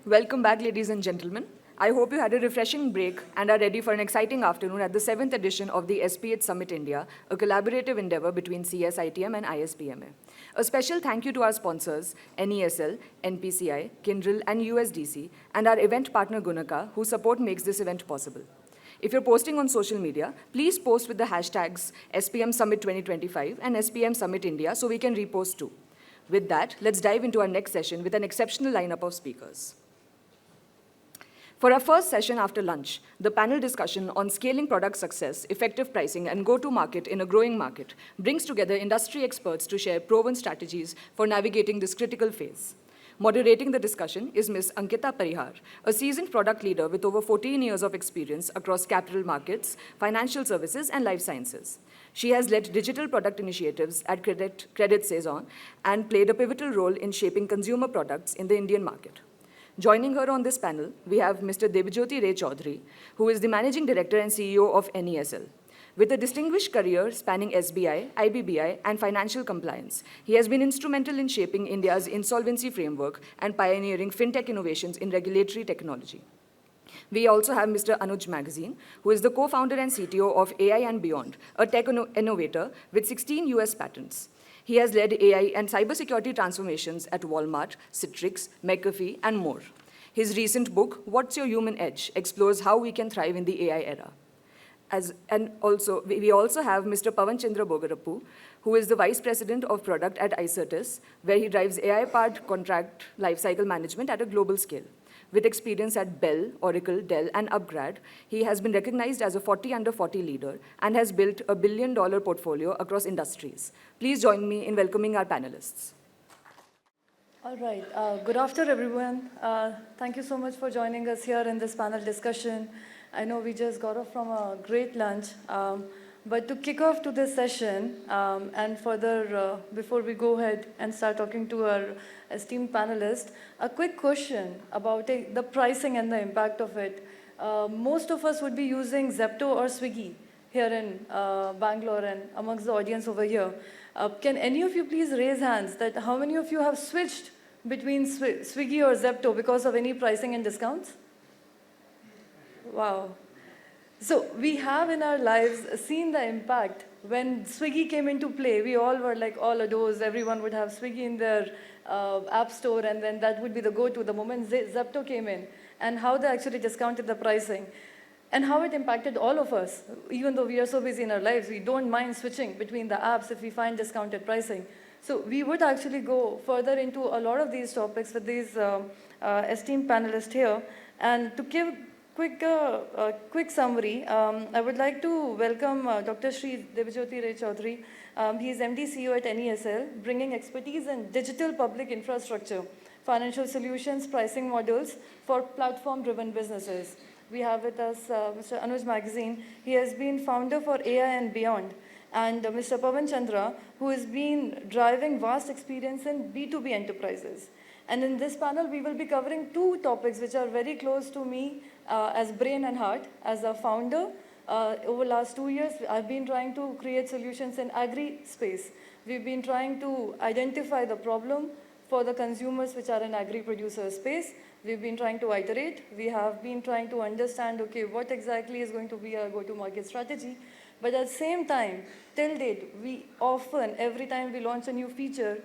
Welcome back, ladies and gentlemen. I hope you had a refreshing break and are ready for an exciting afternoon at the 7th edition of the SPH Summit India, a collaborative endeavor between CSITM and ISPMA. A special thank you to our sponsors, NESL, NPCI, Kyndryl, and USDC, and our event partner Gunaka, whose support makes this event possible. If you're posting on social media, please post with the hashtags SPM Summit 2025 and SPM Summit India so we can repost too. With that, let's dive into our next session with an exceptional lineup of speakers. For our first session after lunch, the panel discussion on scaling product success, effective pricing, and go-to-market in a growing market brings together industry experts to share proven strategies for navigating this critical phase. Moderating the discussion is Ms. Ankita Parihar, a seasoned product leader with over 14 years of experience across capital markets, financial services, and life sciences. She has led digital product initiatives at Credit Saison and played a pivotal role in shaping consumer products in the Indian market. Joining her on this panel, we have Mr. Debjyoti Ray Chaudhary, who is the Managing Director and CEO of NESL. With a distinguished career spanning SBI, IBBI, and financial compliance, he has been instrumental in shaping India's insolvency framework and pioneering fintech innovations in regulatory technology. We also have Mr. Anuj Magazine, who is the co-founder and CTO of AI and Beyond, a tech innovator with 16 US patents. He has led AI and cybersecurity transformations at Walmart, Citrix, McAfee, and more. His recent book, What's Your Human Edge, explores how we can thrive in the AI era. We also have Mr. Pavan Chandra Bogarappu, who is the Vice President of Product at iCertis, where he drives AI-powered contract lifecycle management at a global scale. With experience at Bell, Oracle, Dell, and Upgrad, he has been recognized as a 40 under 40 leader and has built a $1 billion portfolio across industries. Please join me in welcoming our panelists. All right. Good afternoon, everyone. Thank you so much for joining us here in this panel discussion. I know we just got off from a great lunch. But to kick off to this session, and further, before we go ahead and start talking to our esteemed panelists, a quick question about the pricing and the impact of it. Most of us would be using Zepto or Swiggy here in Bangalore and amongst the audience over here. Can any of you please raise hands that how many of you have switched between Swiggy or Zepto because of any pricing and discounts? Wow. So we have in our lives seen the impact. When Swiggy came into play, we all were like all adores. Everyone would have Swiggy in their app store, and then that would be the go-to. The moment Zepto came in, and how they actually discounted the pricing, and how it impacted all of us. Even though we are so busy in our lives, we don't mind switching between the apps if we find discounted pricing. So we would actually go further into a lot of these topics with these esteemed panelists here. And to give quick summary, I would like to welcome Dr. Shri Debjyoti Ray Chaudhary. He is MD CEO at NESL, bringing expertise in digital public infrastructure, financial solutions, pricing models for platform-driven businesses. We have with us Mr. Anuj Magazine. He has been founder for AI and Beyond. And Mr. Pavan Chandra, who has been driving vast experience in B2B enterprises. And in this panel, we will be covering two topics which are very close to me as brain and heart. As a founder, over the last 2 years, I've been trying to create solutions in agri space. We've been trying to identify the problem for the consumers which are in agri-producer space. We've been trying to iterate. We have been trying to understand, okay, what exactly is going to be our go-to-market strategy. But at the same time, till date, we often, every time we launch a new feature,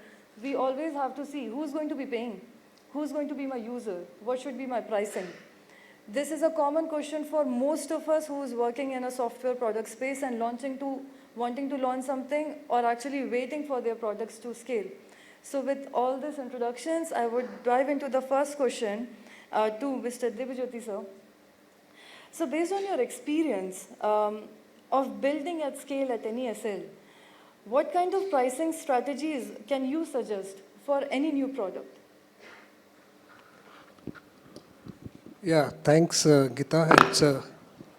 we always have to see who's going to be paying, who's going to be my user, what should be my pricing. This is a common question for most of us who is working in a software product space and wanting to launch something or actually waiting for their products to scale. So with all these introductions, I would dive into the first question to Mr. Debjyoti sir. So based on your experience of building at scale at NESL, what kind of pricing strategies can you suggest for any new product? Yeah, thanks, Gita. It's a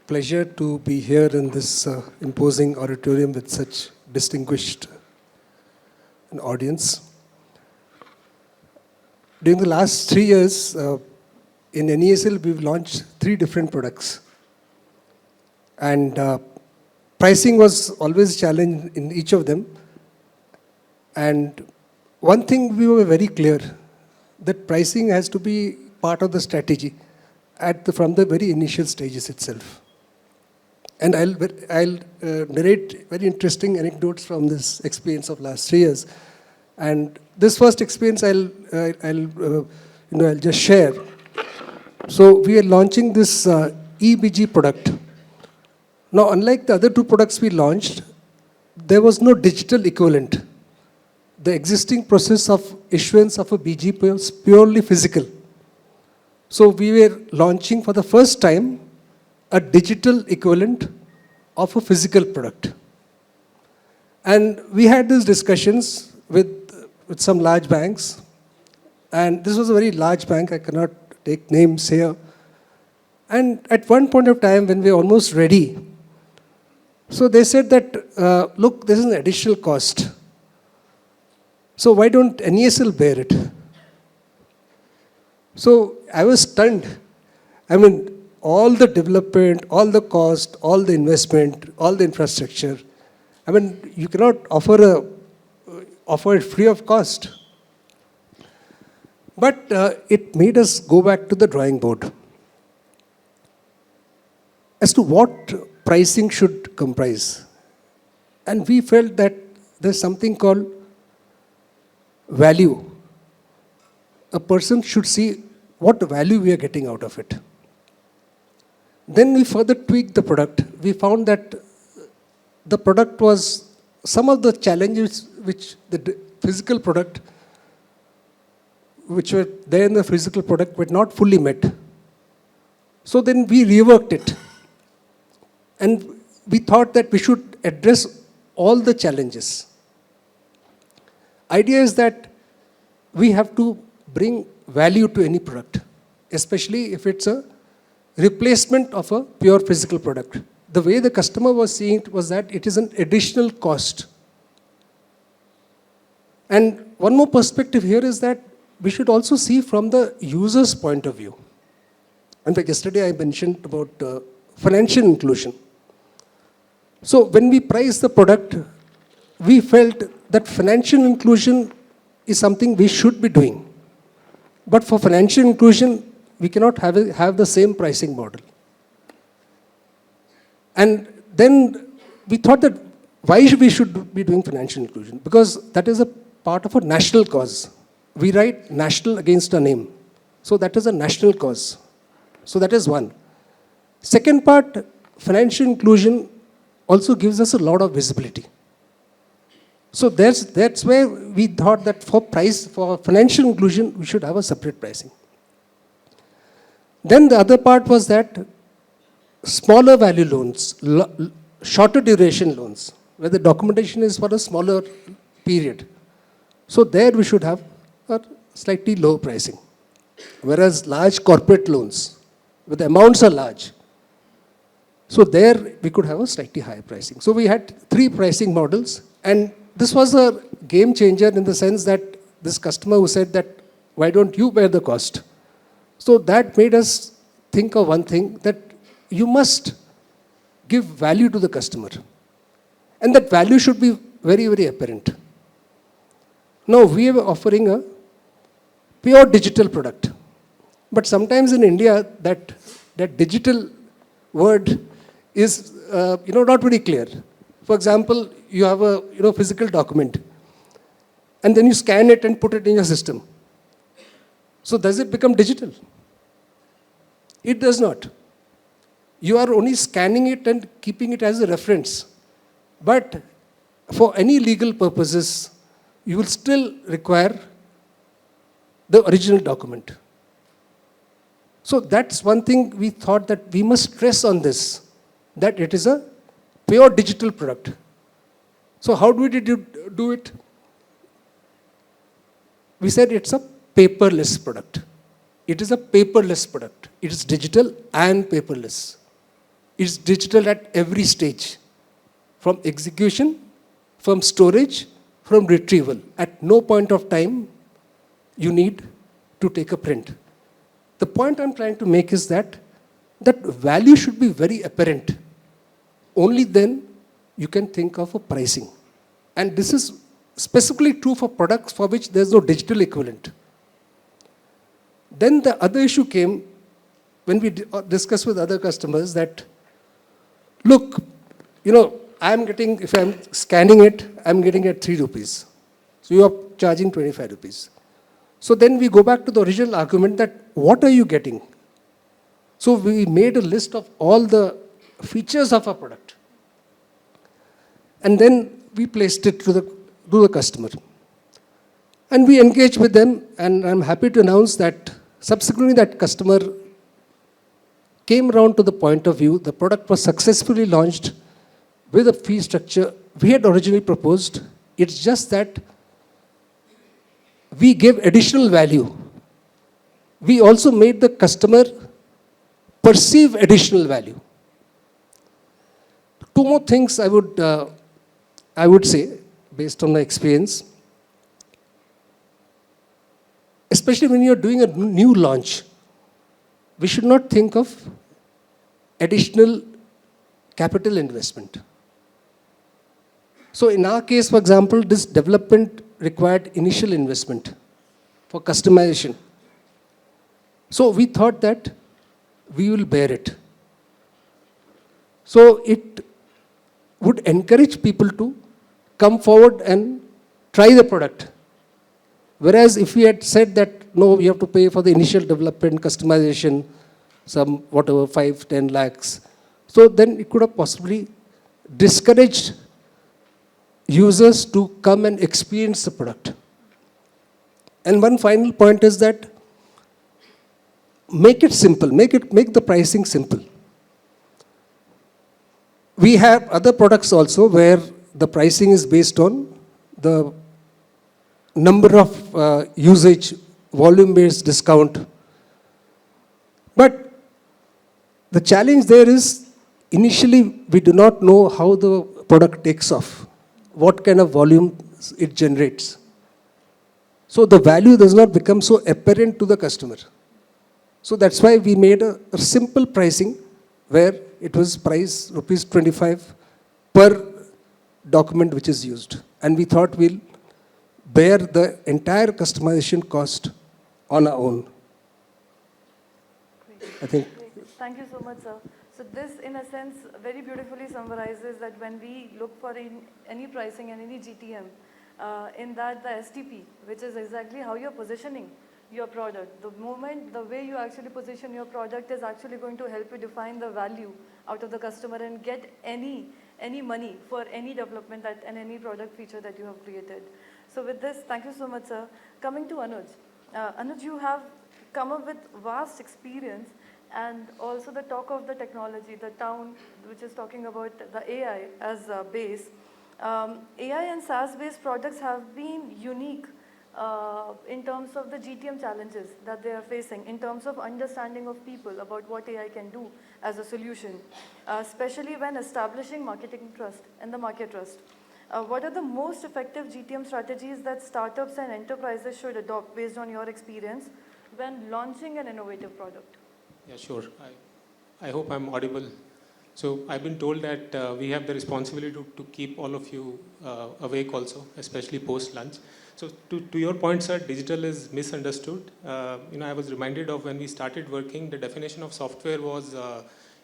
pleasure to be here in this imposing auditorium with such distinguished an audience. During the last 3 years, in NESL, we've launched 3 different products. And pricing was always a challenge in each of them. And one thing we were very clear, that pricing has to be part of the strategy from the very initial stages itself. And I'll narrate very interesting anecdotes from this experience of last 3 years. And this first experience I'll just share. So we are launching this EBG product. Now, unlike the other 2 products we launched, there was no digital equivalent. The existing process of issuance of a BG was purely physical. So we were launching for the first time a digital equivalent of a physical product. And we had these discussions with some large banks. And this was a very large bank. I cannot take names here. And at one point of time, when we were almost ready, so they said that, look, this is an additional cost. So why don't NESL bear it? So I was stunned. I mean, all the development, all the cost, all the investment, all the infrastructure. I mean, you cannot offer it free of cost. But it made us go back to the drawing board as to what pricing should comprise. And we felt that there's something called value. A person should see what value we are getting out of it. Then we further tweaked the product. We found that the product was some of the challenges which the physical product, which were there in the physical product, were not fully met. So then we reworked it. And we thought that we should address all the challenges. Idea is that we have to bring value to any product, especially if it's a replacement of a pure physical product. The way the customer was seeing it was that it is an additional cost. And one more perspective here is that we should also see from the user's point of view. In fact, yesterday I mentioned about financial inclusion. So when we priced the product, we felt that financial inclusion is something we should be doing. But for financial inclusion, we cannot have the same pricing model. And then we thought that why we should be doing financial inclusion? Because that is a part of a national cause. We write national against a name. So that is a national cause. So that is one. Second part, financial inclusion also gives us a lot of visibility. So that's where we thought that for financial inclusion, we should have a separate pricing. Then the other part was that smaller value loans, shorter duration loans, where the documentation is for a smaller period. So there we should have a slightly lower pricing. Whereas large corporate loans, where the amounts are large, so there we could have a slightly higher pricing. So we had 3 pricing models, and this was a game changer in the sense that this customer who said that, why don't you bear the cost? So that made us think of one thing, that you must give value to the customer. And that value should be very, very apparent. Now we are offering a pure digital product. But sometimes in India, that digital word is not very clear. For example, you have a physical document, and then you scan it and put it in your system. So does it become digital? It does not. You are only scanning it and keeping it as a reference. But for any legal purposes, you will still require the original document. So that's one thing we thought that we must stress on this, that it is a pure digital product. So how did you do it? We said it's a paperless product. It is a paperless product. It is digital and paperless. It's digital at every stage, from execution, from storage, from retrieval. At no point of time you need to take a print. The point I'm trying to make is that value should be very apparent. Only then you can think of a pricing. And this is specifically true for products for which there's no digital equivalent. Then the other issue came when we discussed with other customers that, look, I'm getting, if I'm scanning it, I'm getting at 3 rupees. So you are charging 25 rupees. So then we go back to the original argument that what are you getting? So we made a list of all the features of our product. And then we placed it to the customer. And we engaged with them, and I'm happy to announce that subsequently that customer came around to the point of view, the product was successfully launched with a fee structure we had originally proposed. It's just that we gave additional value. We also made the customer perceive additional value. Two more things I would say, based on my experience. Especially when you're doing a new launch, we should not think of additional capital investment. So in our case, for example, this development required initial investment for customization. So we thought that we will bear it. So it would encourage people to come forward and try the product. Whereas if we had said that, no, you have to pay for the initial development, customization, some whatever, 5, 10 lakhs. So then it could have possibly discouraged users to come and experience the product. And one final point is that make it simple, make the pricing simple. We have other products also where the pricing is based on the number of usage, volume-based discount. But the challenge there is, initially we do not know how the product takes off, what kind of volume it generates. So the value does not become so apparent to the customer. So that's why we made a simple pricing where it was price rupees 25 per document which is used. And we thought we'll bear the entire customization cost on our own. Great. I think. Great. Thank you so much, sir. So this, in a sense, very beautifully summarizes that when we look for any pricing and any GTM, in that the STP, which is exactly how you're positioning your product. The way you actually position your product is actually going to help you define the value out of the customer and get any money for any development and any product feature that you have created. So with this, thank you so much, sir. Coming to Anuj. Anuj, you have come up with vast experience and also the talk of the technology, the town which is talking about the AI as a base. AI and SaaS-based products have been unique in terms of the GTM challenges that they are facing, in terms of understanding of people about what AI can do as a solution, especially when establishing marketing trust and the market trust. What are the most effective GTM strategies that startups and enterprises should adopt based on your experience when launching an innovative product? Yeah, sure. I hope I'm audible. So I've been told that we have the responsibility to keep all of you awake also, especially post-lunch. So to your point, sir, digital is misunderstood. I was reminded of when we started working, the definition of software was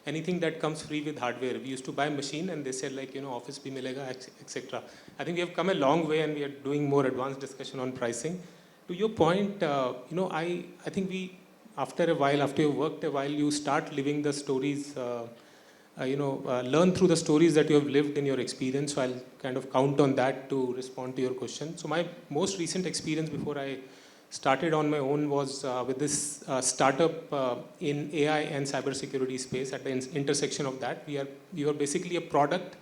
anything that comes free with hardware. We used to buy a machine and they said office bhi milega, etc. I think we have come a long way and we are doing more advanced discussion on pricing. To your point, I think after a while, after you worked a while, you start living the stories, learn through the stories that you have lived in your experience. So I'll kind of count on that to respond to your question. So my most recent experience before I started on my own was with this startup in AI and cybersecurity space. At the intersection of that, we are basically a product,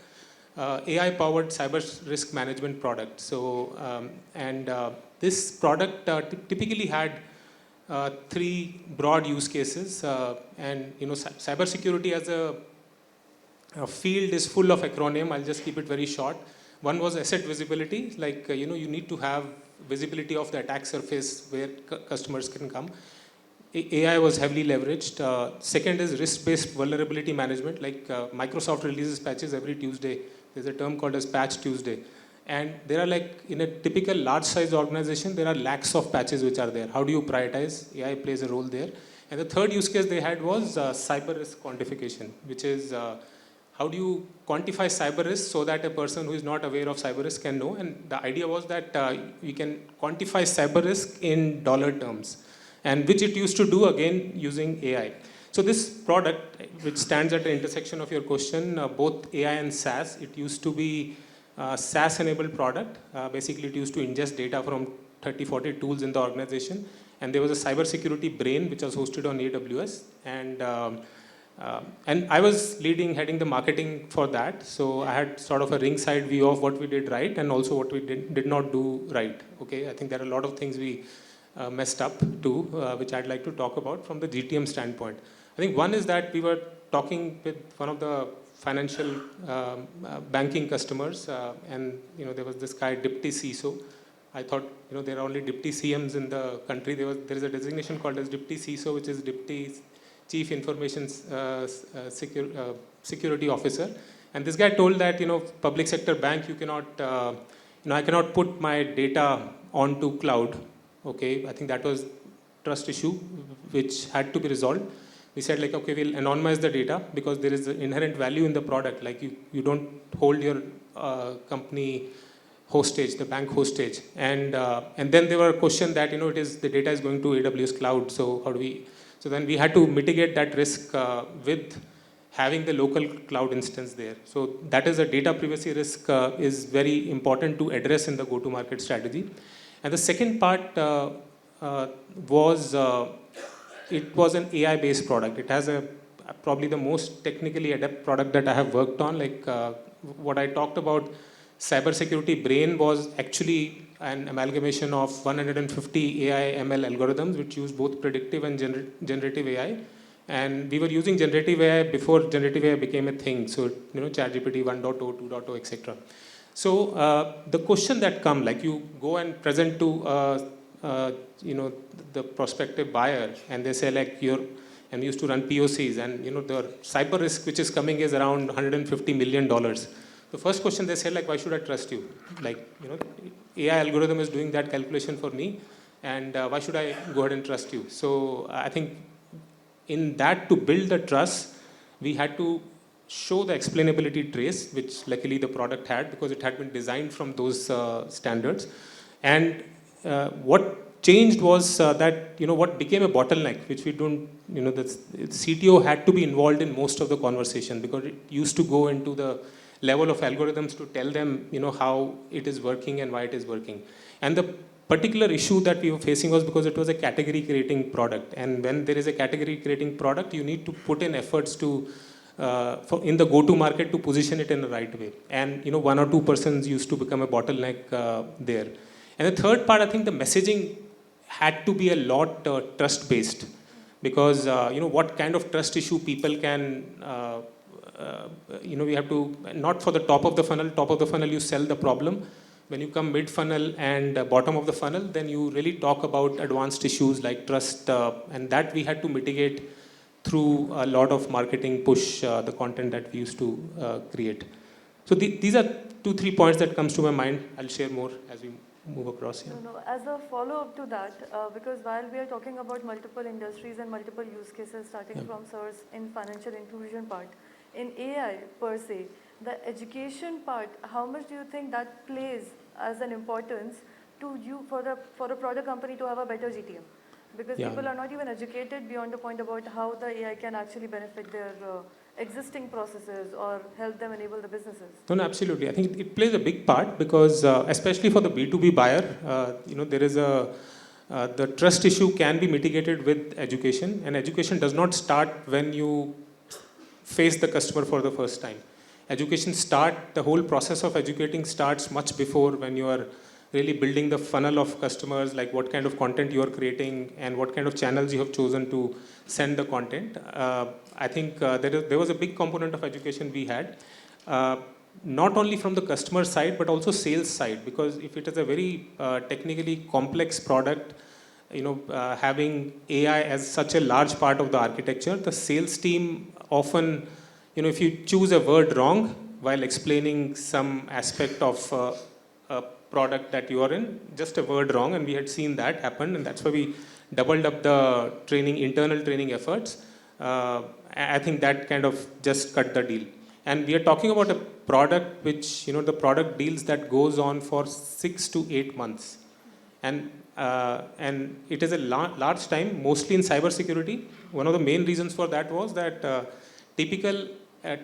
AI-powered cyber risk management product. So this product typically had 3 broad use cases, and cybersecurity as a field is full of acronym. I'll just keep it very short. One was asset visibility, you need to have visibility of the attack surface where customers can come. AI was heavily leveraged. Second is risk-based vulnerability management, Microsoft releases patches every Tuesday. There's a term called as Patch Tuesday. And there are like, in a typical large size organization, there are lakhs of patches which are there. How do you prioritize? AI plays a role there. And the third use case they had was cyber risk quantification, which is how do you quantify cyber risk so that a person who is not aware of cyber risk can know. And the idea was that we can quantify cyber risk in dollar terms, and which it used to do again using AI. So this product, which stands at the intersection of your question, both AI and SaaS, it used to be SaaS-enabled product. Basically, it used to ingest data from 30, 40 tools in the organization. And there was a cybersecurity brain, which was hosted on AWS. And I was heading the marketing for that. So I had sort of a ringside view of what we did right and also what we did not do right. Okay, I think there are a lot of things we messed up too, which I'd like to talk about from the GTM standpoint. I think one is that we were talking with one of the financial banking customers, and there was this guy, Deputy CISO. I thought there are only Deputy CMs in the country. There is a designation called as Deputy CISO, which is Deputy Chief Information Security Officer. And this guy told that public sector bank, you cannot, I cannot put my data onto cloud. Okay, I think that was trust issue which had to be resolved. We said like, okay, we'll anonymize the data because there is inherent value in the product. Like you don't hold your company hostage, the bank hostage. And then there were questions that, the data is going to AWS cloud. So how do we, so then we had to mitigate that risk with having the local cloud instance there. So that is a data privacy risk is very important to address in the go-to-market strategy. And the second part was, it was an AI-based product. It has probably the most technically adept product that I have worked on. Like what I talked about, cybersecurity brain was actually an amalgamation of 150 AI ML algorithms which use both predictive and generative AI. And we were using generative AI before generative AI became a thing. So, ChatGPT 1.0, 2.0, etc. So the question that come, like you go and present to the prospective buyer, and they say like and we used to run POCs, and the cyber risk which is coming is around $150 million. The first question they said like, why should I trust you? Like AI algorithm is doing that calculation for me, and why should I go ahead and trust you? So I think in that, to build the trust, we had to show the explainability trace, which luckily the product had because it had been designed from those standards. And what changed was that, what became a bottleneck, which we don't, the CTO had to be involved in most of the conversation because it used to go into the level of algorithms to tell them, how it is working and why it is working. And the particular issue that we were facing was because it was a category creating product. And when there is a category creating product, you need to put in efforts to in the go-to market to position it in the right way. And one or two persons used to become a bottleneck there. And the third part, I think the messaging had to be a lot trust-based because what kind of trust issue people can, we have to, not for the top of the funnel you sell the problem. When you come mid-funnel and bottom of the funnel, then you really talk about advanced issues like trust, and that we had to mitigate through a lot of marketing push, the content that we used to create. So these are 2-3 points that comes to my mind. I'll share more as we move across here. No, as a follow-up to that, because while we are talking about multiple industries and multiple use cases starting from source in financial inclusion part, in AI per se, the education part, how much do you think that plays as an importance to you for a product company to have a better GTM? Because people are not even educated beyond the point about how the AI can actually benefit their existing processes or help them enable the businesses. No, absolutely. I think it plays a big part because especially for the B2B buyer, there is the trust issue can be mitigated with education, and education does not start when you face the customer for the first time. The whole process of educating starts much before, when you are really building the funnel of customers, like what kind of content you are creating and what kind of channels you have chosen to send the content. I think there was a big component of education we had, not only from the customer side, but also sales side, because if it is a very technically complex product, having AI as such a large part of the architecture, the sales team often, if you choose a word wrong while explaining some aspect of a product that you are in just a word wrong, and we had seen that happen, and that's why we doubled up the training, internal training efforts. I think that kind of just cut the deal. And we are talking about a product which, the product deals that goes on for 6 to 8 months. And it is a large time, mostly in cybersecurity. One of the main reasons for that was that typical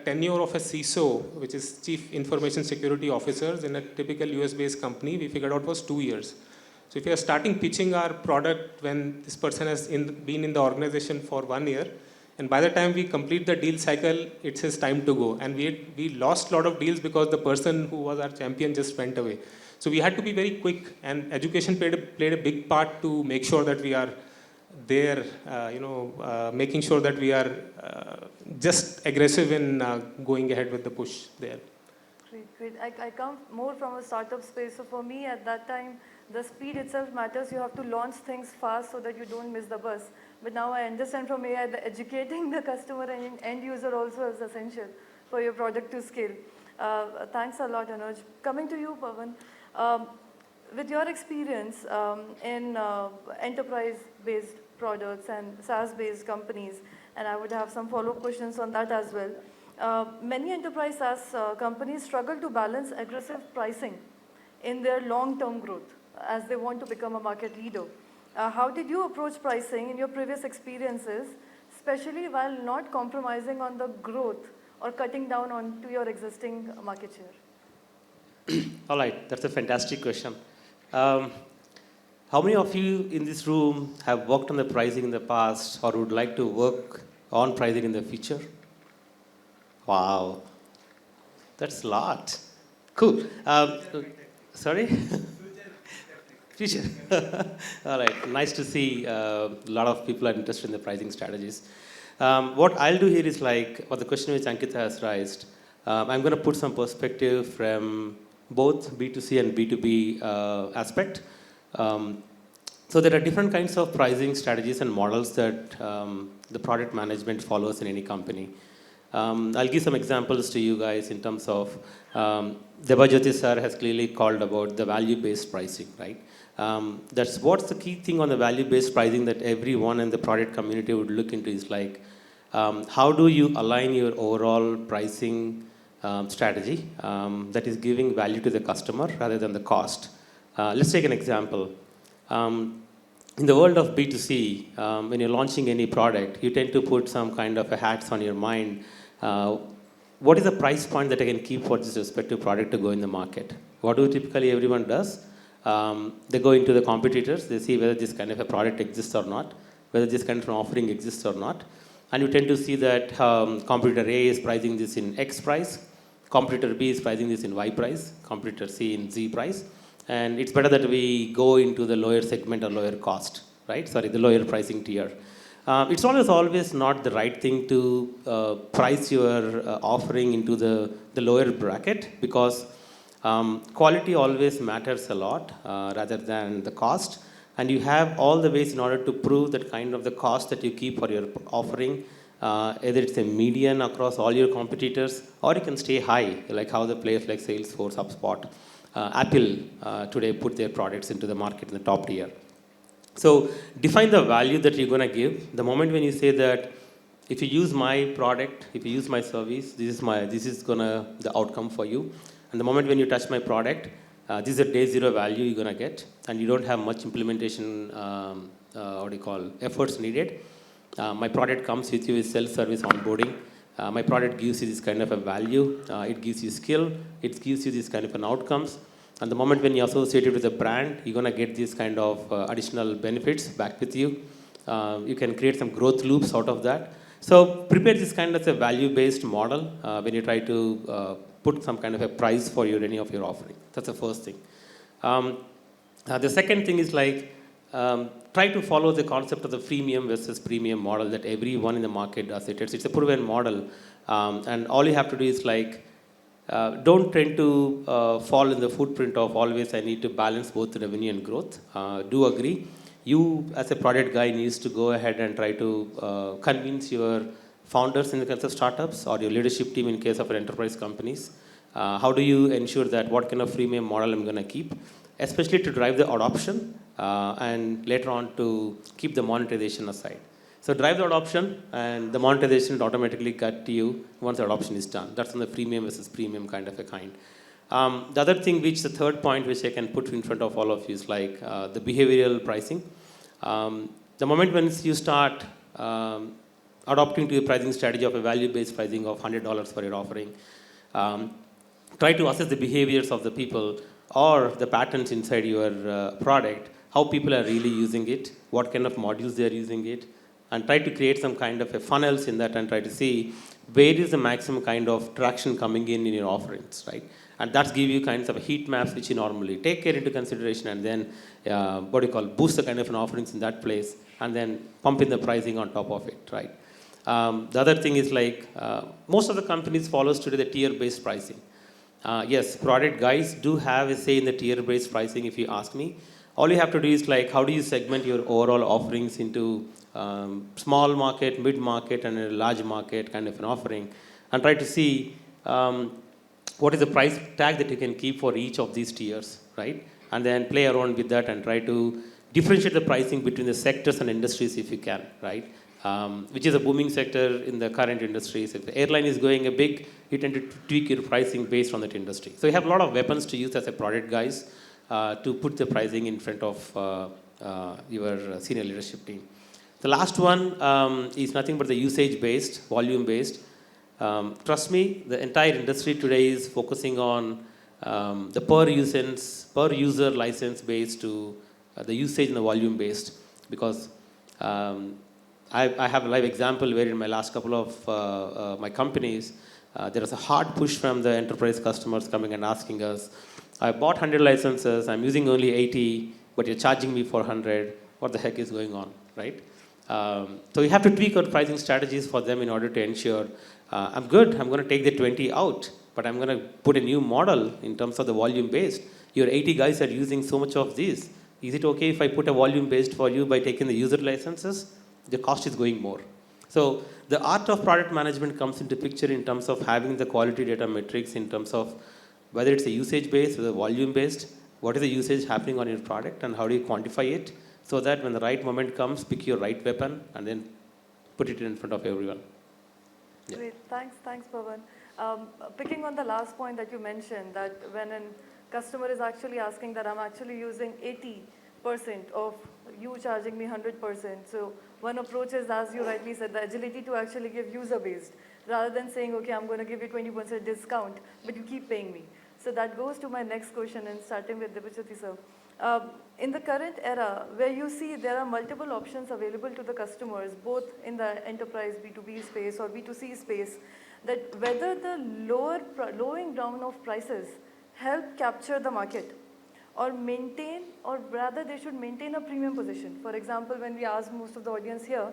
tenure of a CISO, which is Chief Information Security Officers in a typical US-based company, we figured out was 2 years. So if you are starting pitching our product when this person has been in the organization for 1 year, and by the time we complete the deal cycle, it's his time to go. And we lost a lot of deals because the person who was our champion just went away. So we had to be very quick, and education played a big part to make sure that we are there, making sure that we are just aggressive in going ahead with the push there. Great, great. I come more from a startup space, so for me at that time, the speed itself matters. You have to launch things fast so that you don't miss the bus. But now I understand from AI that educating the customer and end user also is essential for your product to scale. Thanks a lot, Anuj. Coming to you, Pawan. With your experience in enterprise-based products and SaaS-based companies, and I would have some follow-up questions on that as well. Many enterprise SaaS companies struggle to balance aggressive pricing in their long-term growth as they want to become a market leader. How did you approach pricing in your previous experiences, especially while not compromising on the growth or cutting down on to your existing market share? All right, that's a fantastic question. How many of you in this room have worked on the pricing in the past or would like to work on pricing in the future? Wow, that's a lot. Cool. Sorry? Future. All right, nice to see a lot of people are interested in the pricing strategies. What I'll do here is or the question which Ankita has raised, I'm going to put some perspective from both B2C and B2B aspect. So there are different kinds of pricing strategies and models that the product management follows in any company. I'll give some examples to you guys in terms of Debajyoti sir has clearly called about the value-based pricing, right? That's what's the key thing on the value-based pricing that everyone in the product community would look into is how do you align your overall pricing strategy that is giving value to the customer rather than the cost. Let's take an example. In the world of B2C, when you're launching any product, you tend to put some kind of a hats on your mind. What is the price point that I can keep for this respective product to go in the market? What do typically everyone does? They go into the competitors, they see whether this kind of a product exists or not, whether this kind of an offering exists or not. And you tend to see that competitor A is pricing this in X price, competitor B is pricing this in Y price, competitor C in Z price. And it's better that we go into the lower segment or lower cost, right? Sorry, the lower pricing tier. It's always not the right thing to price your offering into the lower bracket because quality always matters a lot rather than the cost. And you have all the ways in order to prove that kind of the cost that you keep for your offering, either it's a median across all your competitors or you can stay high, like how the players like Salesforce, HubSpot, Apple today put their products into the market in the top tier. So define the value that you're going to give. The moment when you say that if you use my product, if you use my service, this is gonna the outcome for you. And the moment when you touch my product, this is a day zero value you're gonna get, and you don't have much implementation efforts needed. My product comes with you with self-service onboarding. My product gives you this kind of a value. It gives you skill. It gives you this kind of an outcomes. And the moment when you associate it with a brand, you're going to get these kind of additional benefits back with you. You can create some growth loops out of that. So prepare this kind of a value-based model when you try to put some kind of a price for any of your offering. That's the first thing. The second thing is try to follow the concept of the freemium versus premium model that everyone in the market does it. It's a proven model. And all you have to do is don't tend to fall in the footprint of always I need to balance both revenue and growth. Do agree. You as a product guy needs to go ahead and try to convince your founders in the case of startups or your leadership team in case of enterprise companies How do you ensure that what kind of freemium model I'm going to keep, especially to drive the adoption and later on to keep the monetization aside. So drive the adoption and the monetization will automatically cut to you once the adoption is done. That's on the freemium versus premium kind of a kind. The other thing, which the third point which I can put in front of all of you is like the behavioral pricing. The moment when you start adopting to a pricing strategy of a value-based pricing of $100 for your offering, try to assess the behaviors of the people or the patterns inside your product, how people are really using it, what kind of modules they are using it, and try to create some kind of a funnels in that and try to see where is the maximum kind of traction coming in your offerings, right? And that's give you kinds of heat maps which you normally take care into consideration and then boost the kind of an offerings in that place and then pump in the pricing on top of it, right? The other thing is like most of the companies follows today the tier-based pricing. Yes, product guys do have a say in the tier-based pricing if you ask me. All you have to do is like how do you segment your overall offerings into small market, mid market and a large market kind of an offering and try to see what is the price tag that you can keep for each of these tiers, right? And then play around with that and try to differentiate the pricing between the sectors and industries if you can, right? Which is a booming sector in the current industries. If the airline is going a big, you tend to tweak your pricing based on that industry. So you have a lot of weapons to use as a product guys to put the pricing in front of your senior leadership team. The last one is nothing but the usage-based, volume-based. Trust me, the entire industry today is focusing on the per user license based to the usage and the volume based because I have a live example where in my last couple of my companies, there is a hard push from the enterprise customers coming and asking us, I bought 100 licenses, I'm using only 80, but you're charging me for 100. What the heck is going on, right? So you have to tweak our pricing strategies for them in order to ensure, I'm good, I'm going to take the 20 out, but I'm going to put a new model in terms of the volume based. Your 80 guys are using so much of this. Is it okay if I put a volume based for you by taking the user licenses? The cost is going more. So the art of product management comes into picture in terms of having the quality data metrics in terms of whether it's a usage based or a volume based, what is the usage happening on your product and how do you quantify it so that when the right moment comes, pick your right weapon and then put it in front of everyone. Yeah. Great, thanks Pawan. Picking on the last point that you mentioned, that when a customer is actually asking that I'm actually using 80% of you charging me 100%. So one approach is, as you rightly said, the agility to actually give user-based, rather than saying, okay, I'm going to give you 20% discount, but you keep paying me. So that goes to my next question, and starting with Debajyoti sir. In the current era, where you see there are multiple options available to the customers, both in the enterprise B2B space or B2C space, that whether the lowering down of prices help capture the market or maintain, or rather they should maintain a premium position. For example, when we ask most of the audience here,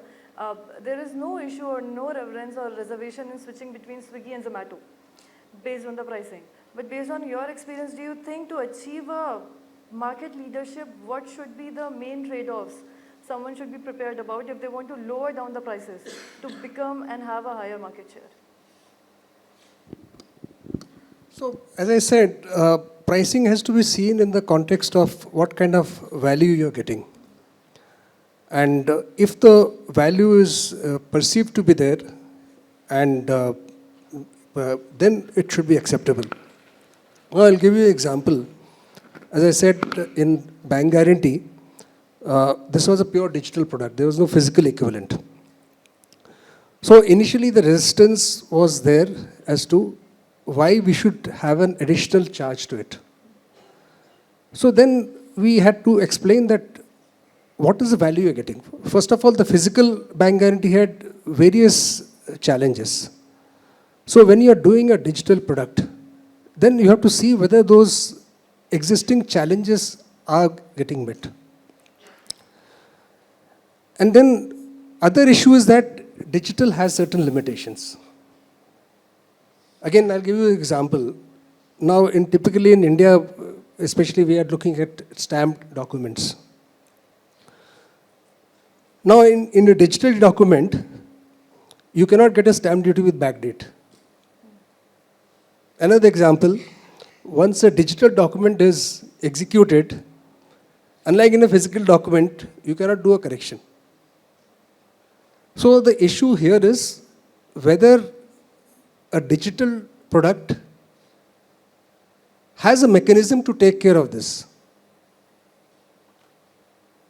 there is no issue or no reverence or reservation in switching between Swiggy and Zomato based on the pricing. But based on your experience, do you think to achieve a market leadership, what should be the main trade-offs someone should be prepared about if they want to lower down the prices to become and have a higher market share? So, as I said, pricing has to be seen in the context of what kind of value you're getting. And if the value is perceived to be there, and then it should be acceptable. Well, I'll give you an example. As I said, in Bank Guarantee, this was a pure digital product. There was no physical equivalent. So initially the resistance was there as to why we should have an additional charge to it. So then we had to explain that what is the value you're getting. First of all, the physical Bank Guarantee had various challenges. So when you're doing a digital product, then you have to see whether those existing challenges are getting met. And then other issue is that digital has certain limitations. Again, I'll give you an example. Now, typically in India, especially we are looking at stamped documents. Now, in a digital document, you cannot get a stamp duty with backdate. Another example, once a digital document is executed, unlike in a physical document, you cannot do a correction. So the issue here is whether a digital product has a mechanism to take care of this.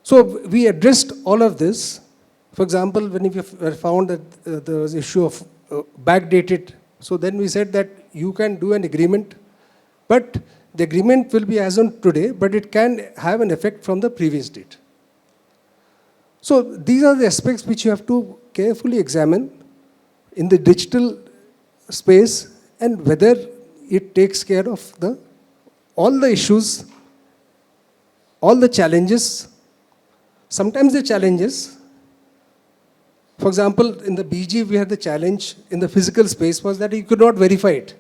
So we addressed all of this. For example, when we found that there was issue of backdated, so then we said that you can do an agreement, but the agreement will be as on today, but it can have an effect from the previous date. So these are the aspects which you have to carefully examine in the digital space and whether it takes care of all the issues, all the challenges. Sometimes the challenges, for example, in the BG we had the challenge in the physical space was that you could not verify it.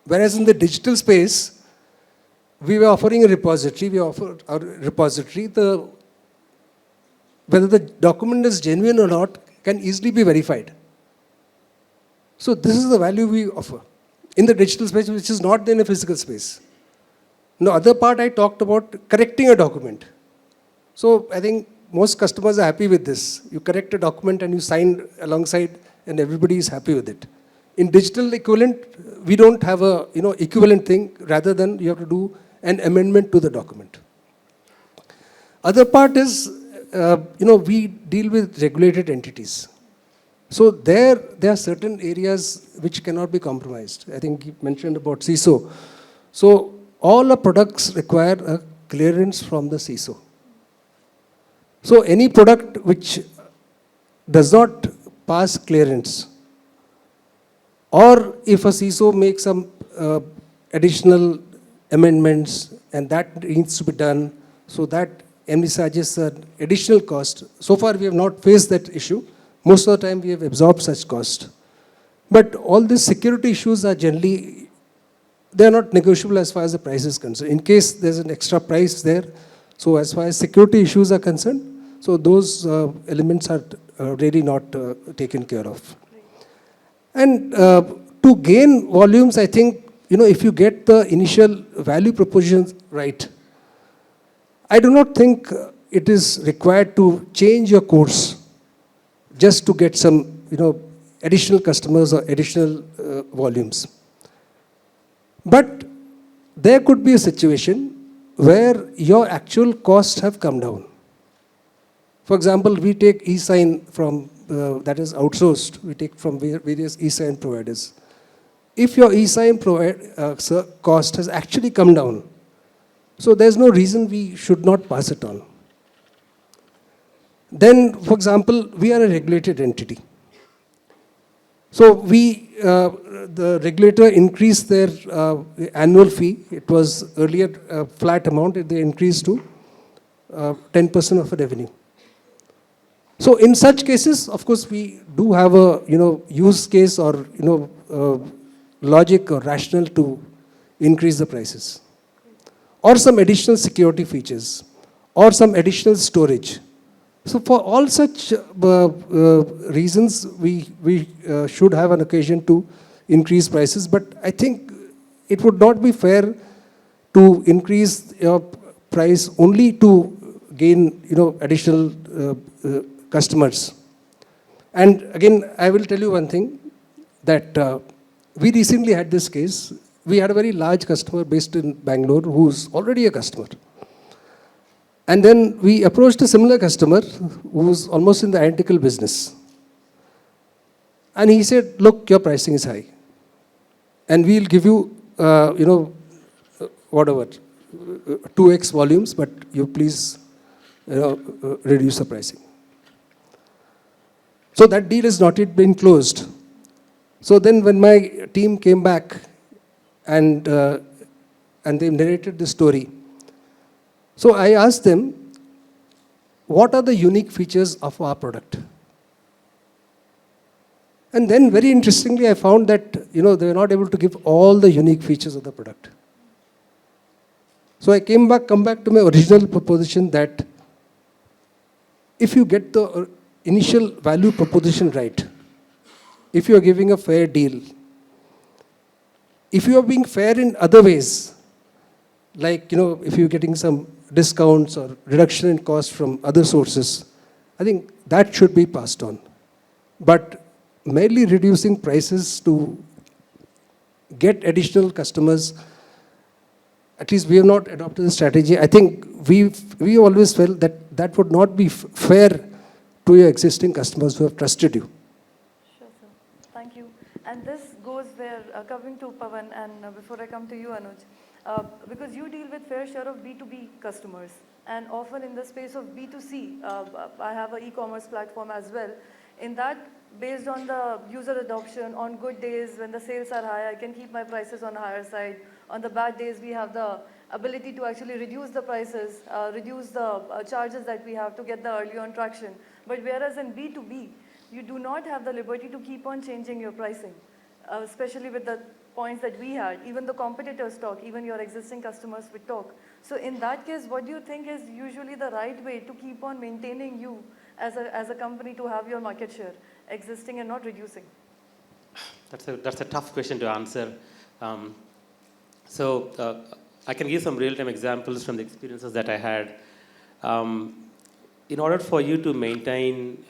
Whereas in the digital space, we were offering a repository, we offered our repository, whether the document is genuine or not can easily be verified. So this is the value we offer in the digital space, which is not in a physical space. The other part I talked about correcting a document. So I think most customers are happy with this. You correct a document and you sign alongside and everybody is happy with it. In digital equivalent, we don't have a equivalent thing, rather than you have to do an amendment to the document. Other part is, we deal with regulated entities. So there are certain areas which cannot be compromised. I think you mentioned about CISO. So all our products require a clearance from the CISO. So any product which does not pass clearance, or if a CISO makes some additional amendments and that needs to be done, so that envisages an additional cost. So far we have not faced that issue. Most of the time we have absorbed such cost. But all these security issues are generally, they are not negotiable as far as the price is concerned. In case there's an extra price there, so as far as security issues are concerned, so those elements are really not taken care of. And to gain volumes, I think, if you get the initial value propositions right, I do not think it is required to change your course just to get some, additional customers or additional volumes. But there could be a situation where your actual costs have come down. For example, we take e-sign from, that is outsourced, we take from various e-sign providers. If your e-sign cost has actually come down, so there's no reason we should not pass it on. Then, for example, we are a regulated entity. So the regulator increased their annual fee. It was earlier a flat amount, they increased to 10% of the revenue. So in such cases, of course, we do have a use case or logic or rationale to increase the prices, or some additional security features, or some additional storage. So for all such reasons, we should have an occasion to increase prices. But I think it would not be fair to increase your price only to gain additional customers. And again, I will tell you one thing, that we recently had this case. We had a very large customer based in Bangalore who's already a customer. And then we approached a similar customer who's almost in the identical business. And he said, look, your pricing is high. And we'll give you, whatever, 2x volumes, but you please reduce the pricing. So that deal has not yet been closed. So then when my team came back and they narrated the story, so I asked them, what are the unique features of our product? And then very interestingly, I found that they were not able to give all the unique features of the product. So I come back to my original proposition that if you get the initial value proposition right, if you are giving a fair deal, if you are being fair in other ways, like, if you're getting some discounts or reduction in cost from other sources, I think that should be passed on. But merely reducing prices to get additional customers, at least we have not adopted the strategy. I think we always felt that that would not be fair to your existing customers who have trusted you. Sure, sir. Thank you. And this goes where, coming to Pawan, and before I come to you, Anuj, because you deal with fair share of B2B customers, and often in the space of B2C, I have an e-commerce platform as well. In that, based on the user adoption, on good days when the sales are high, I can keep my prices on the higher side. On the bad days, we have the ability to actually reduce the prices, reduce the charges that we have to get the early on traction. But whereas in B2B, you do not have the liberty to keep on changing your pricing, especially with the points that we had. Even the competitors talk, even your existing customers would talk. So in that case, what do you think is usually the right way to keep on maintaining you as a company to have your market share existing and not reducing? That's a tough question to answer. So I can give some real-time examples from the experiences that I had. In order for you to maintain,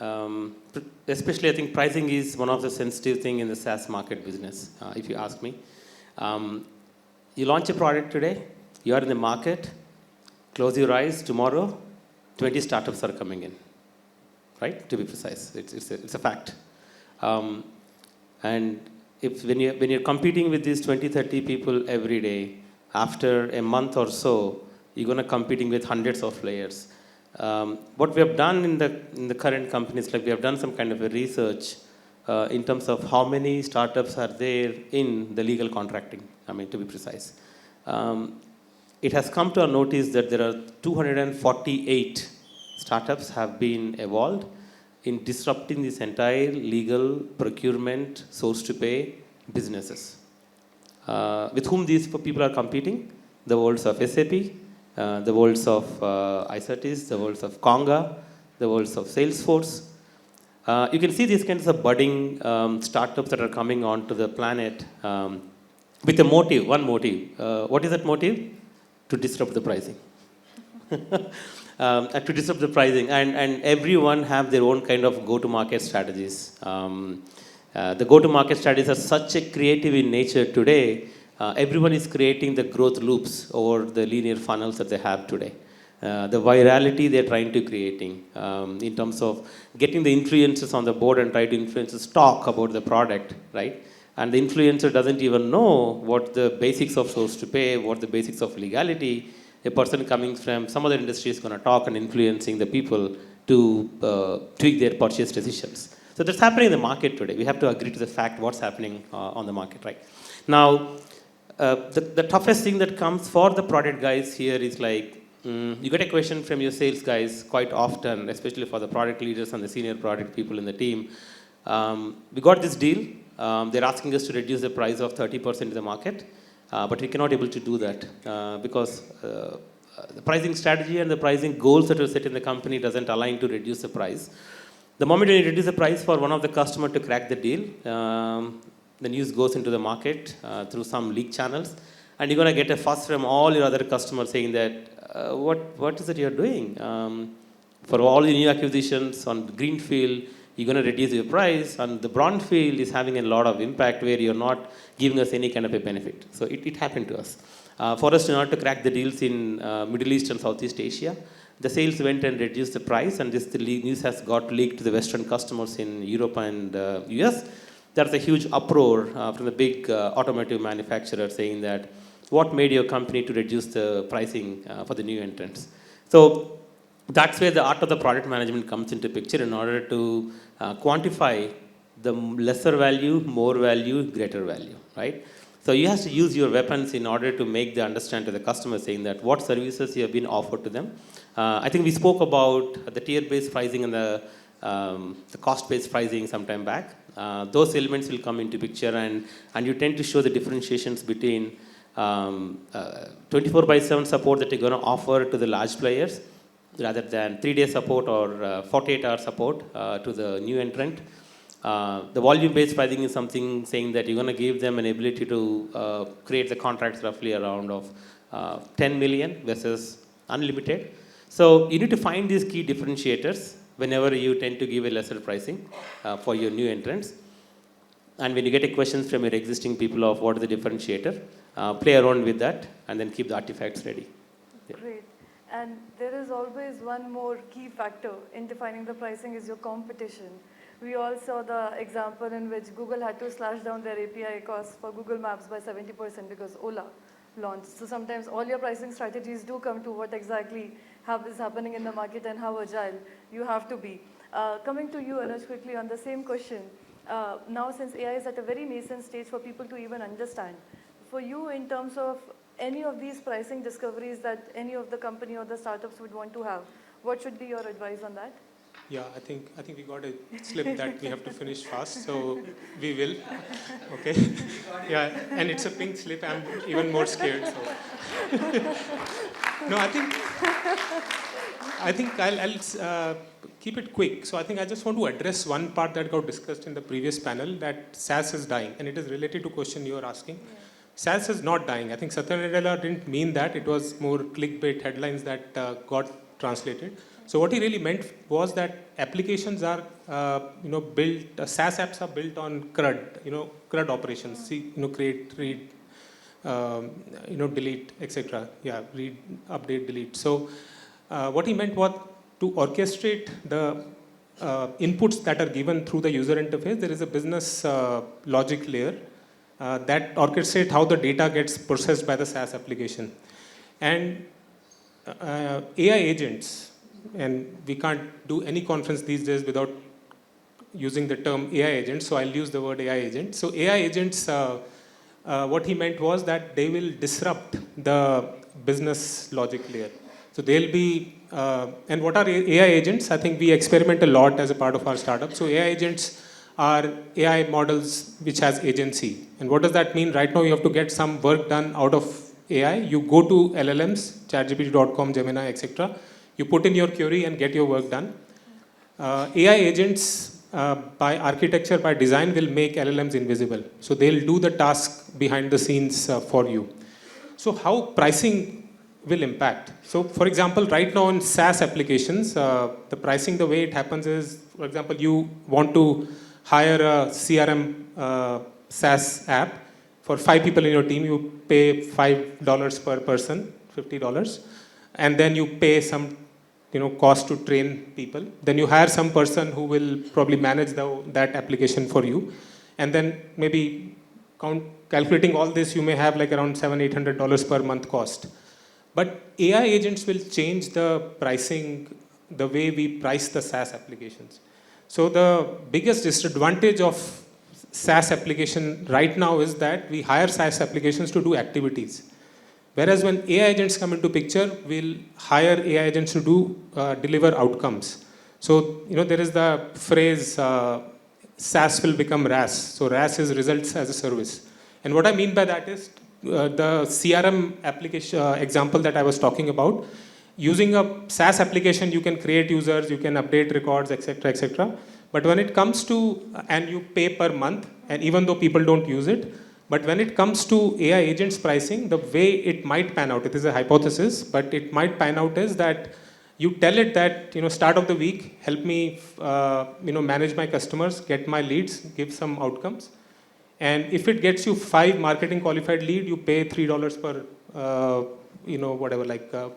especially I think pricing is one of the sensitive thing in the SaaS market business, if you ask me. You launch a product today, you are in the market, close your eyes, tomorrow, 20 startups are coming in, right? To be precise, it's a fact. And when you're competing with these 20, 30 people every day, after a month or so, you're going to competing with hundreds of players. What we have done in the current companies, like we have done some kind of a research in terms of how many startups are there in the legal contracting, I mean, to be precise. It has come to our notice that there are 248 startups have been evolved in disrupting this entire legal procurement source-to-pay businesses. With whom these people are competing? The worlds of SAP, the worlds of Icertis, the worlds of Conga, the worlds of Salesforce. You can see these kinds of budding startups that are coming onto the planet with a motive, one motive. What is that motive? To disrupt the pricing. To disrupt the pricing, and everyone have their own kind of go-to-market strategies. The go-to-market strategies are such a creative in nature today. Everyone is creating the growth loops over the linear funnels that they have today. The virality they're trying to creating in terms of getting the influencers on the board and try to influencers talk about the product, right? And the influencer doesn't even know what the basics of source to pay, what the basics of legality. A person coming from some other industry is going to talk and influencing the people to tweak their purchase decisions. So that's happening in the market today. We have to agree to the fact what's happening on the market, right? Now, the toughest thing that comes for the product guys here is like, you get a question from your sales guys quite often, especially for the product leaders and the senior product people in the team. We got this deal. They're asking us to reduce the price of 30% in the market, but we cannot able to do that because the pricing strategy and the pricing goals that are set in the company doesn't align to reduce the price. The moment you reduce the price for one of the customer to crack the deal, the news goes into the market through some leak channels, and you're going to get a fuss from all your other customers saying that, what is it you're doing? For all the new acquisitions on greenfield, you're going to reduce your price, and the brownfield is having a lot of impact where you're not giving us any kind of a benefit. So it happened to us. For us not to crack the deals in Middle East and Southeast Asia, the sales went and reduced the price, and the news has got leaked to the Western customers in Europe and US. There's a huge uproar from the big automotive manufacturer saying that, what made your company to reduce the pricing for the new entrants? So that's where the art of the product management comes into picture in order to quantify the lesser value, more value, greater value, right? So you have to use your weapons in order to make the understand to the customer saying that what services you have been offered to them. I think we spoke about the tier-based pricing and the cost-based pricing some time back. Those elements will come into picture, and you tend to show the differentiations between 24/7 support that you're going to offer to the large players rather than 3-day support or 48-hour support to the new entrant. The volume-based pricing is something saying that you're going to give them an ability to create the contracts roughly around of 10 million versus unlimited. So you need to find these key differentiators whenever you tend to give a lesser pricing for your new entrants. And when you get a questions from your existing people of what is the differentiator, play around with that and then keep the artifacts ready. Yeah. Great. And there is always one more key factor in defining the pricing is your competition. We all saw the example in which Google had to slash down their API costs for Google Maps by 70% because Ola launched. So sometimes all your pricing strategies do come to what exactly is happening in the market and how agile you have to be. Coming to you, Anuj, quickly on the same question. Now, since AI is at a very nascent stage for people to even understand, for you in terms of any of these pricing discoveries that any of the company or the startups would want to have, what should be your advice on that? Yeah, I think we got a slip that we have to finish fast, so we will. Okay. Yeah, and it's a pink slip. I'm even more scared. So. No, I think I'll keep it quick. So I think I just want to address one part that got discussed in the previous panel, that SaaS is dying, and it is related to question you are asking. Yeah. SaaS is not dying. I think Satya Nadella didn't mean that. It was more clickbait headlines that got translated. So what he really meant was that applications are, built. SaaS apps are built on CRUD. CRUD operations. Create, read, delete, etc. Yeah, read, update, delete. So what he meant was to orchestrate the inputs that are given through the user interface. There is a business logic layer that orchestrates how the data gets processed by the SaaS application, and AI agents. And we can't do any conference these days without using the term AI agent, so I'll use the word AI agent. So AI agents, what he meant was that they will disrupt the business logic layer. So they'll be, and what are AI agents? I think we experiment a lot as a part of our startup. So AI agents are AI models which has agency. And what does that mean? Right now you have to get some work done out of AI. You go to LLMs, chatgpt.com, Gemini, etc. You put in your query and get your work done. AI agents, by architecture, by design, will make LLMs invisible. So they'll do the task behind the scenes for you. So how pricing will impact? So for example, right now in SaaS applications, the pricing, the way it happens is, for example, you want to hire a CRM SaaS app. For 5 people in your team, you pay $5 per person, $50. And then you pay some cost to train people. Then you hire some person who will probably manage that application for you. And then maybe calculating all this, you may have like around $700-800 per month cost. But AI agents will change the pricing, the way we price the SaaS applications. So the biggest disadvantage of SaaS application right now is that we hire SaaS applications to do activities. Whereas when AI agents come into picture, we'll hire AI agents to deliver outcomes. So, there is the phrase, SaaS will become RAS. So RAS is results as a service. And what I mean by that is the CRM application example that I was talking about. Using a SaaS application, you can create users, you can update records, etc., etc. But when it comes to, and you pay per month, and even though people don't use it, but when it comes to AI agents pricing, the way it might pan out, it is a hypothesis, but it might pan out is that you tell it that, start of the week, help me, manage my customers, get my leads, give some outcomes. And if it gets you 5 marketing qualified lead, you pay $3 per,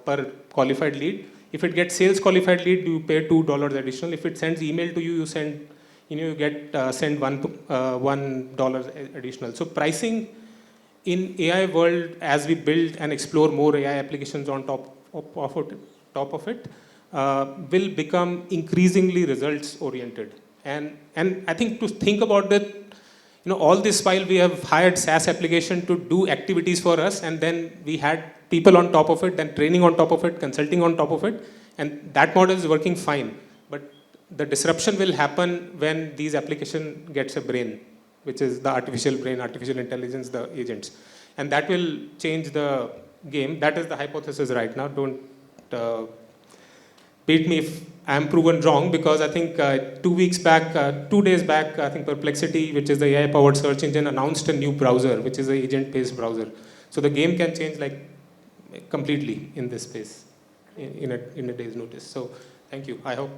per qualified lead. If it gets sales qualified lead, you pay $2 additional. If it sends email to you, you send, you get send $1 additional. So pricing in AI world, as we build and explore more AI applications on top of it, will become increasingly results oriented. And I think to think about that, all this while we have hired SaaS application to do activities for us, and then we had people on top of it, then training on top of it, consulting on top of it, and that model is working fine. But the disruption will happen when these application gets a brain, which is the artificial brain, artificial intelligence, the agents. And that will change the game. That is the hypothesis right now. Don't beat me if I'm proven wrong, because I think 2 days back, I think Perplexity, which is the AI-powered search engine, announced a new browser, which is an agent-based browser. So the game can change like completely in this space in a day's notice. So thank you. I hope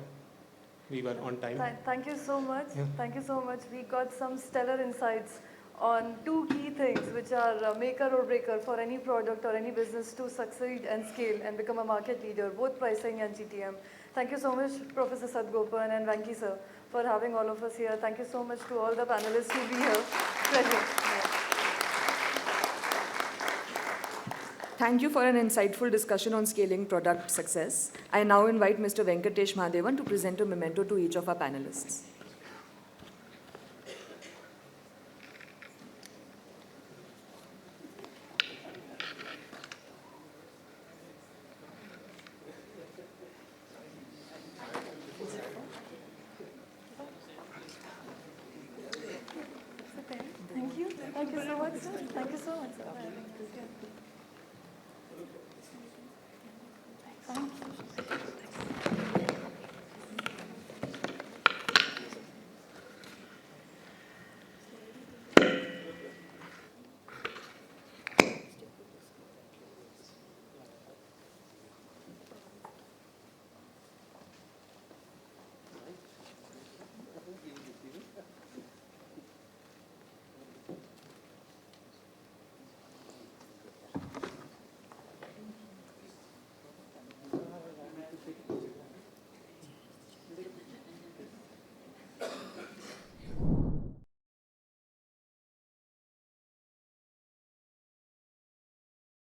we were on time. Thank you so much. Yeah. Thank you so much. We got some stellar insights on two key things which are maker or breaker for any product or any business to succeed and scale and become a market leader, both pricing and GTM. Thank you so much, Professor Sadgopan and Venki sir, for having all of us here. Thank you so much to all the panelists to be here. Pleasure. Thank you for an insightful discussion on scaling product success. I now invite Mr. Venkatesh Mahadevan to present a memento to each of our panelists. Thank you. Thank you so much, sir. Thank you so much, sir.